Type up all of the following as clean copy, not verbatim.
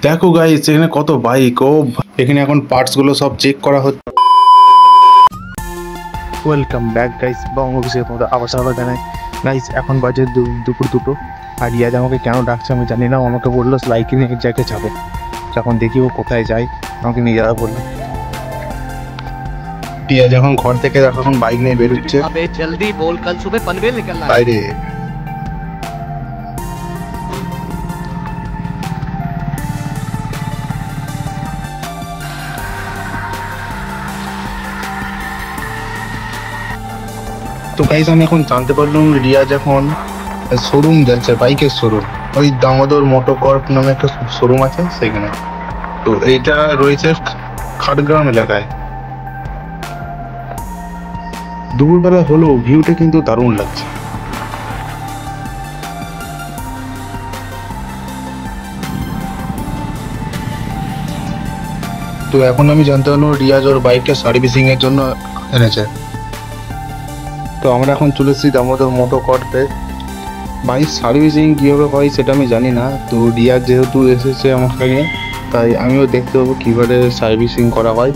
দেখো গাইস এখানে কত বাইক ও এখানে এখন পার্টস গুলো সব চেক করা হচ্ছে। ওয়েলকাম ব্যাক গাইস, বঙ্গ অফিসে তোমাদের আবার স্বাগত জানাই। গাইস এখন বাজে দুপুর 2টো, আর রিয়াজ আমাকে কেন ডাকছে আমি জানি না। আমাকে বললো লাইকে নিয়ে এক জায়গায় যাবে, যখন দেখি ও কোথায় যায় আমাকে নিয়ে যাওয়া বললো। রিয়াজ এখন ঘর থেকে এখন বাইক নিয়ে বেরোচ্ছে। अबे जल्दी बोल, कल सुबह पनवेल निकलना है। বাইরে তো গাইস আমি এখন জানতে পারলাম রিয়াজ এখন শোরুম যাচ্ছে, বাইকের শোরুম। ওই দামোদর মোটরকর্প নামে একটা শোরুম আছে সেখানে। তো এইটা রয়েছে খাটগ্রাম এলাকায়। দুপুরবেলা হলো, ভিউটা কিন্তু দারুণ লাগছে। তো এখন আমি জানতে পারলাম রিয়াজ ওর বাইককে সার্ভিসিং এর জন্য এনেছে। তো আমরা এখন চলে এসেছি দামোদর মোটরকর্পে। বাইক সার্ভিসিং কীভাবে হয় সেটা আমি জানি না। তো রিয়াজ যেহেতু এসেছে আমার সঙ্গে, তাই আমিও দেখতে পাবো কীভাবে সার্ভিসিং করা হয়।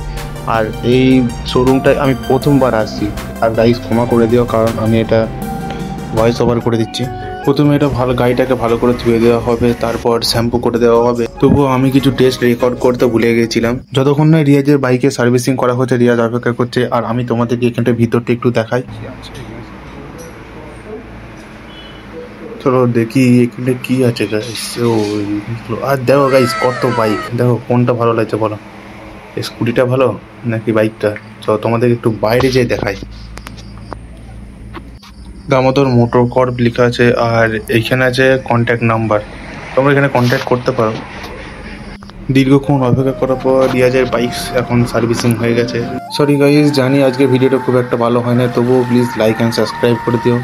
আর এই শোরুমটায় আমি প্রথমবার আসছি। আর গাইস ক্ষমা করে দিও, কারণ আমি এটা ভয়েস ওভার করে দিচ্ছি। প্রথমে এটা গাড়িটাকে ভালো করে ধুয়ে দেওয়া হবে, তারপর শ্যাম্পু করে দেওয়া হবে। তবুও আমি কিছু টেস্ট রেকর্ড করতে ভুলে গেছিলাম। যতক্ষণ না রিয়াজের বাইকে সার্ভিসিং করা হচ্ছে, রিয়াজ অপেক্ষা করছে। আর আমি তোমাদেরকে এখানটা ভিতরটা একটু দেখাই। চলো দেখি এখানে কি আছে গাইস। আর দেখো গাইস কত বাইক, দেখো কোনটা ভালো লাগছে বলো, স্কুটিটা ভালো নাকি বাইকটা? চলো তোমাদের একটু বাইরে যেয়ে দেখাই। দামোদর মোটরকর্প লেখা আছে, আর এইখানে আছে কন্ট্যাক্ট নাম্বার। তোমরা এখানে কন্ট্যাক্ট করতে পারো। দীর্ঘক্ষণ অপেক্ষা করার পর রিয়াজের বাইক এখন সার্ভিসিং হয়ে গেছে। সরি গাইস, জানি আজকে ভিডিওটা খুব একটা ভালো হয় না, তবুও প্লিজ লাইক অ্যান্ড সাবস্ক্রাইব করে দিও।